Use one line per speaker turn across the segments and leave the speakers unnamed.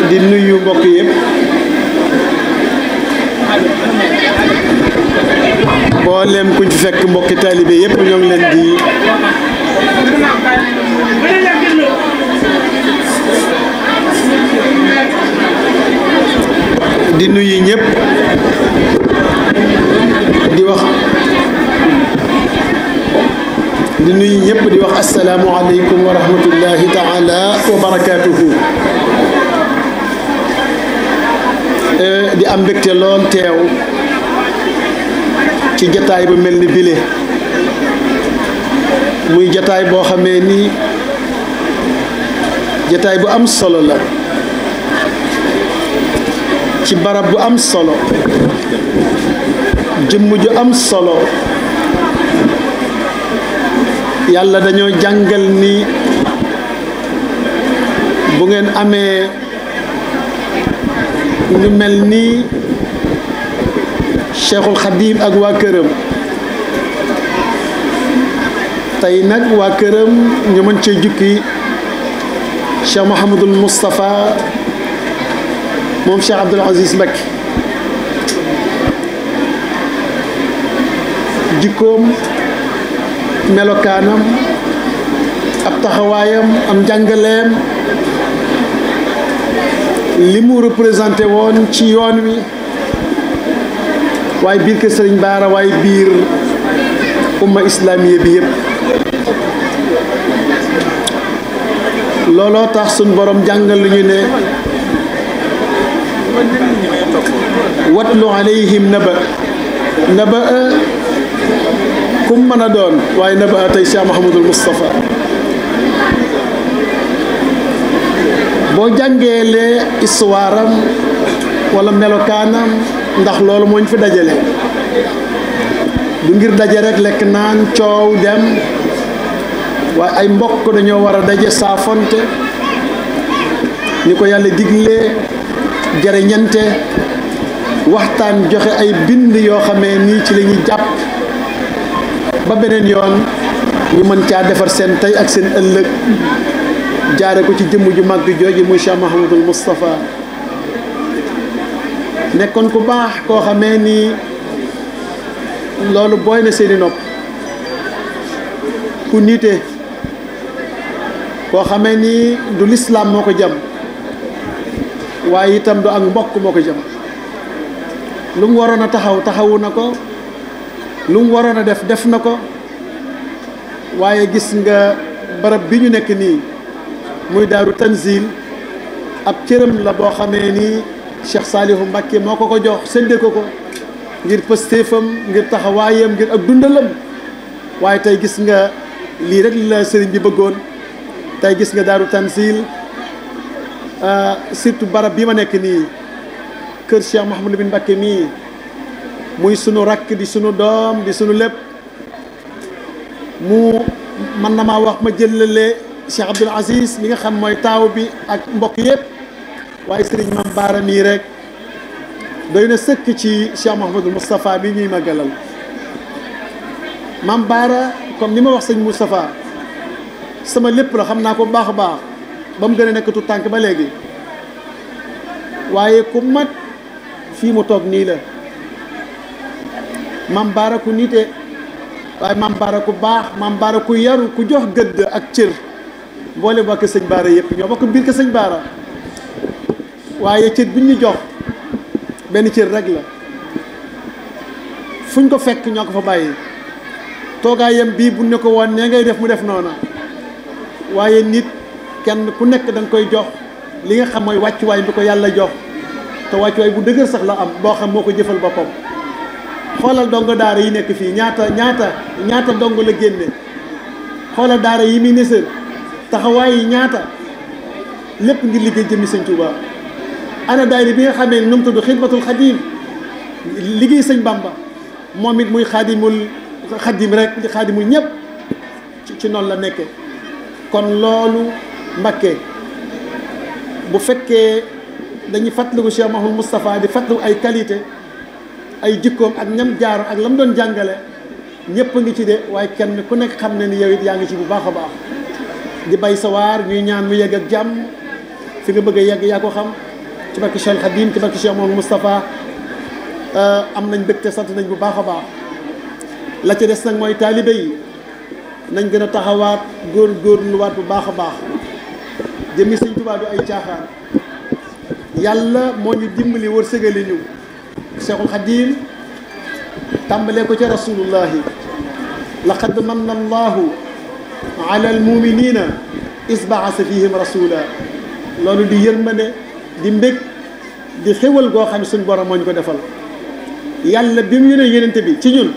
di nuyu mbokk yëpp mboolem kuñ fi fekk mbokki taalibe yëpp ñoo ngi leen di nuyu ñëpp di wax assalaamu aleykum wa rahmatullahi taala wa barakaatuhu. di am mbégte lool teew ci jataay bu mel ni bile muy jataay boo xamee ni jataay bu am solo la ci barab bu am solo jëmm ju am solo. yàlla dañoo jàngal ni bu ngeen amee ñu mel ni Cheikhul Khadim ak waa këram tey nag waa këram ñu mën cee jukki Cheikh Mouhamadul Moustapha moom Cheikh Abdoul Aziz Mbacké jikkoom melokaanam ab taxawaayam am njàngaleem li mu représenté woon ci yoon wi waaye biir kër Sëriñ Baara waaye biir umma islamiye bi yëpp. looloo tax suñ borom jàngal lu ñu ne watlu alayhim naba kum mën a doon waaye naba tey Cheikh Mouhamadul Moustapha boo jàngeelee histoire am wala melokaanam ndax loolu moo ñu fi dajale du ngir daje rek lekk naan coow dem waaye ay mbokk dañoo war a daje saafonte ni ko yàlla diglee jariñante waxtaan joxe ay bind yoo xamee nii ci la ñuy jàpp ba beneen yoon ñu mën caa defar seen tey ak seen ëllëg jaare ko ci jëmm ju màgg jooju muy Cheikh Mouhamadul Moustapha nekkoon ku baax koo xamee ni loolu booy na seeni nopp ku nite koo xamee ni du lislaam moo ko jam waaye itam du ak mbokk moo ko jam lu mu waroon a taxawu na ko lu mu waroon a def na ko waaye gis nga barab bi ñu nekk nii muy daaru tanzil ab cëram la boo xamee ni Cheikh Salihu Mbacké moo ko jox séddee ko ngir pëstéefam ngir taxawaayam ngir ak dundalam waaye tey gis nga lii rek la sëriñ bi bëggoon tey gis nga daaru tanzil surtout barab bi ma nekk nii kër Cheikh Mouhamadou bin Mbacké mii muy sunu rakk di sunu doom di sunu lépp mu man na maa wax ma jëlale Cheikh Abdoul Aziz mi nga xam mooy taaw bi ak mbokk yëpp waaye sëriñ Mame Bara mii rek doy na sëkk ci Cheikh Mouhamadul Moustapha bi ñuy màggalal Mame Bara comme ni ma wax sëñ Moustapha sama lépp la xam naa ko baax a baax ba mu gën a nekk tu tànk ba léegi waaye ku mat fii mu toog nii la Mame Bara ku nite waaye Mame Bara ku baax Mame Bara ku yaru ku jox gëdd ak cër mboole bokk sëñ Bara yëpp ñoo bokk biir ko sëñ Bara waaye cër bi ñu jox benn cër rek la fuñ ko fekk ñoo ko fa bàyyi toogaayam bii bu ne ko woon nee ngay def mu def noona waaye nit kenn ku nekk da nga koy jox li nga xam mooy wàccuwaay bi ko yàlla jox te wàccuwaay bu dëgër sax la am boo xam moo ko jëfal boppam. xoolal dongo daara yi nekk fii ñaata dongo la génne xoolal daara yi muy nësër taxawaay yi ñaata lépp ngir liggéey jëmmi sëñ Touba. ana daayira bi nga xamee ne nu mu tudd xidmatul xadim liggéey sëñ Bamba moom it muy xaadimul xadim rek di xaadimul ñëpp ci noonu la nekke kon loolu Mbacké bu fekkee dañuy fàttaliku Cheikh Mouhamadou Moustapha di fàttaliku ay qualité ay jikkoom ak ñam jaaro ak la mu doon jàngale ñëpp a ngi ci de waaye kenn ku nekk xam ne ni yow it yaa ngi ci bu baax a baax di bay sa waar ñuy ñaan mu yegg ak jàmm fi nga bëgg a yegg yaa ko xam ci barke Cheikh Khadim ci barke Cheikh Mouhamadou Moustapha am nañ mbégte sant nañ bu baax a baax la ca des nag mooy taalibe yi nañ gën a taxawaat góorgóorluwaat bu baax a baax jëmmi Sëñ Tuubaa du ay caaxaan yàlla moo ñu dimbali wërsëgali ñu Cheikhul Khadim tàmbalee ko ca rasulullahi laqad manna allahu ala almuminina isbaasa fihim rasula loolu di yërmande di mbég di xéwal goo xam ne suñ borom moo ñu ko defal yàlla bi mu yónnee yonent bi ci ñun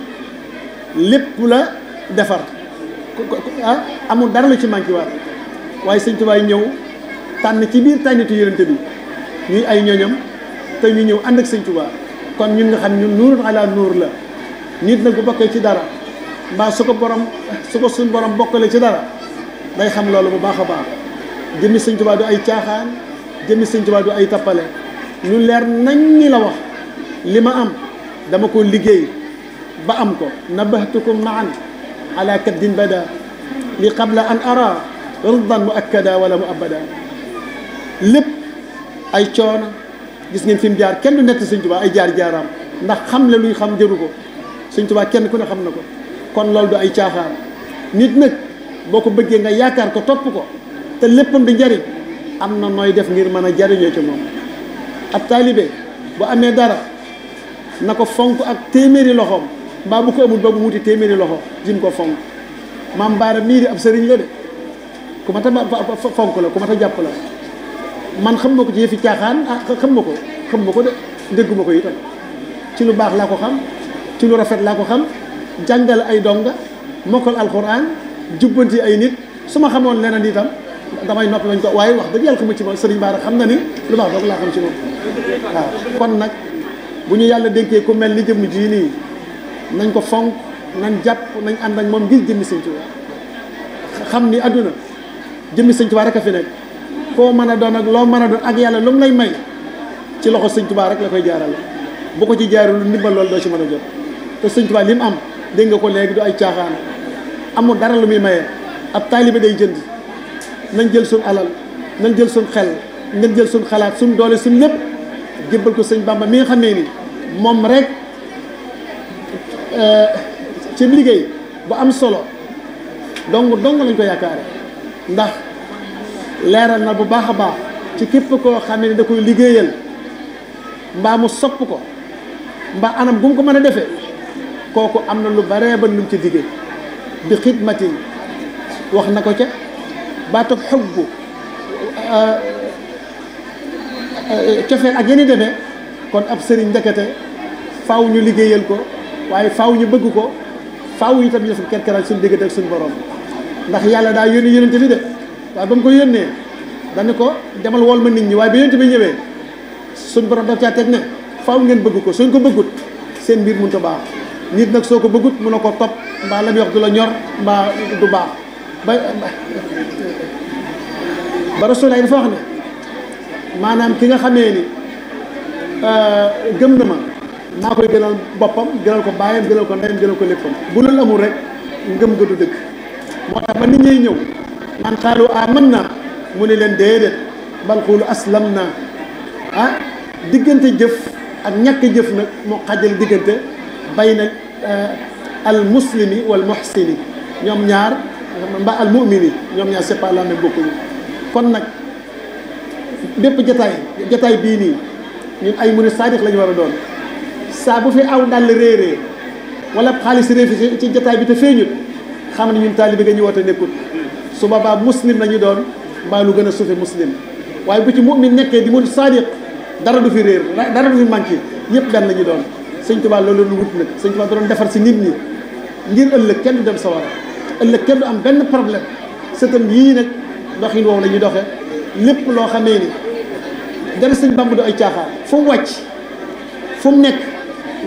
lépp la defar amul dara la ci manqué waat waaye Sëñ Tuubaa ñëw tànn ci biir tànnitu yonent bi ñuy ay ñoñam te ñu ñëw ànd ak Sëñ Tuubaa kon ñun nga xam ñun nuurun ala nuur la nit nag bu bokkee ci dara mbaa su ko suñ borom bokkale ci dara day xam loolu bu baax a baax jëmmi Sëñ Tuubaa du ay caaxaan jëmmi Sëñ Tuubaa du ay tappale lu leer nañ ni la wax li ma am dama ko liggéey ba am ko nabahtukum maan ala kaddin bada li qabla an ara ridan muakkada wala mu abada lépp ay coono gis ngeen fi mu jaar kenn du nett Sëñ Tuubaa ay jaar-jaaraam ndax xam le luy xam jëru ko Sëñ Tuubaa kenn ku ne xam na ko kon loolu du ay caaxaan nit nag boo ko bëggee nga yaakaar ko topp ko te léppam di njariñ am na nooy def ngir mën a jariñoo ci moom ab taalibe bu amee dara na ko fonk ak téeméeri loxoom mbaa bu ko amul ba mu wuti téeméeri loxo jim ko fonk maam Baara mii di ab sëriñ la de ku ma ta fonk la ku ma ta jàpp la man xam ma ko ci yëfi caaxaan xam ma ko de dégguma ko itam ci lu baax laa ko xam ci lu rafet laa ko xam jàngal ay donga mokkal alxuraan jubbanti ay nit su ma xamoon leneen itam damay noppi bañ ko waaye wax dëgg yàlla xamu ci moom sëriñ Baara xam na ni lu baax doog laa xam ci moom waaw kon nag bu ñu yàlla dénkee ku mel ni jëmm ji nii nañ ko fonk nañ jàpp nañ ànd ak moom ngir jëmmi Sëñ Tuubaa xam ni adduna jëmmi Sëñ Tuubaa rek a fi nekk koo mën a doon ak loo mën a doon ak yàlla lu mu lay may ci loxo Sëñ Tuubaa rek la koy jaarale bu ko ci jaarul ndimbal loolu doo ci mën a jot te Sëñ Tuubaa li mu am dégg nga ko léegi du ay caaxaan amul dara lu muy maye ab taalibe day jënd nañ jël suñ alal nañ jël suñ xel nañ jël suñ xalaat suñ doole suñ lépp jébbal ko Sëñ Bàmba mi nga xamee ni moom rek ci liggéey bu am solo dong lañ ko yaakaare ndax leeral na bu baax a baax ci képp koo xam ne da koy liggéeyal mbaa mu sopp ko mbaa anam bu mu ko mën a defee kooku am na lu baree ba lu mu ci diggee bi xidmatin wax na ko ca baatub xubbu cofeel ak yeni demee kon ab sëriñ ndekete faaw ñu liggéeyal ko waaye faaw ñu bëgg ko faaw itam ñu def kerkeral suñu diggante ak suñu borom ndax yàlla daa yónni yónente bi de waaye ba mu ko yónnee dañu ko demal wool ma nit ñi waaye ba yónente bi ñëwee suñ borom daf caa teg ne faaw ngeen bëgg ko suñ ko bëggut seen mbir mënut a baax nit nag soo ko bëggut mun a ko topp mbaa la muy wax du la ñor mbaa du baax ba Rasulaay dafa wax ne maanaam ki nga xamee ni gëm na ma maa koy gënal boppam gënal ko baayam gënal ko ndeyam gënal ko léppam bu loolu amul rek ngëm nga du dëgg moo tax ba nit ñuy ñëw naan xaalu aman na mu ne leen déedéet bal xuulu aslam na diggante jëf ak ñàkk jëf nag moo xàjjale diggante bayna al muslimi wal muhsini ñoom ñaar mbaa al mu'mini ñoom ñaar c'est pas la même bokkuñu kon nag bépp jataay bii nii ñun ay murid saadiq la ñu war a doon saa bu fi aw dal réeree wala xaalis réefi ci jataay bi te feeñut xam ne ñun taalibe ga ñu woote nekkut su boobaa muslim la ñu doon mbaa lu gën a suufe muslim waaye bu ci mu'min nekkee di murid saadiq dara du fi réer dara du fi manqué yëpp benn la ñu doon Sëñ Tuubaa loolu lu wut nag Sëñ Tuubaa da doon defar si nit ñi ngir ëllëg kenn du dem sawara ëllëg kenn du am benn problème sëtam yii nag doxin woowu la ñuy doxe lépp loo xamee ni dara Sëñ Bàmba du ay caaxaan fu mu wàcc fu mu nekk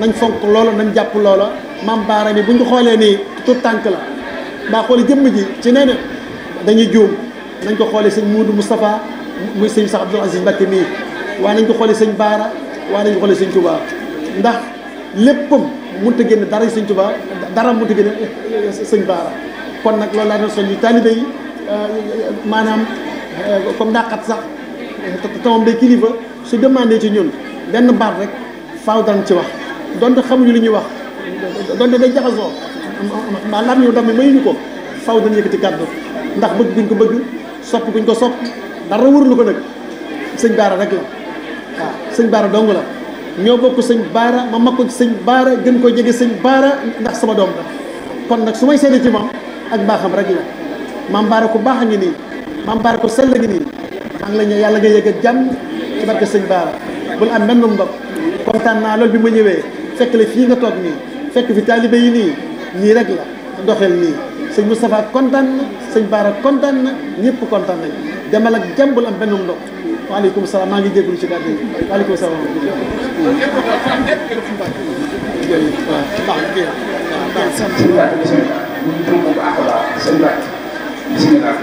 nañ fonk loola nañ jàpp loola maam Baara mi bu ñu xoolee nii tout tànk la mbaa xoolee jëmm ji ci nee na dañuy juum nañ ko xoolee sëñ Muudu Moustapha muy sëñ sax Abdul Aziz Mbacké mii waa nañ ko xoolee sëñ Baara waa nañ ko xoolee sëñ Touba ndax léppam mënut a génn dara sëñ Touba dara mënut a génn sëñ Baara kon nag loolu laa doon soññi taalibe yi maanaam comme dàqat sax te moom day kilifa su demandé ci ñun benn baat rek faaw daan ci wax donte xamuñu li ñuy wax donte day jaxasoo maa lam ñu dam mi mayuñu ko faaw dañ yëkkati kàddu ndax bëgg guñ ko bëgg sopp guñ ko sopp dara wërulu ko nag sëñ Baara rek la waaw sëñ Baara dong la ñoo bokk sëñ Baara ma mag ko ci sëñ Baara gën ko jege sëñ Baara ndax sama doom la kon nag su may seede ci moom ak baaxam rek la maam Baara ku baax a ngi nii maam Baara ku sell a ngi nii maa ngi la ñëw yàlla nga yëg ak jàmm ci barke sëñ Baara bul am mennum ndog kontaan naa loolu bi ma ñëwee fekk la fii nga toog nii fekk fi taalibe yi nii rek la doxel nii sëñ Moustapha kontaan na sëñ Baara kontaan na ñëpp kontaan nañ demal ak jàmm bul am mennum ndog waaleykum salaam maa ngi jégalu ci kàddu yi waaleykum salaam
bismillah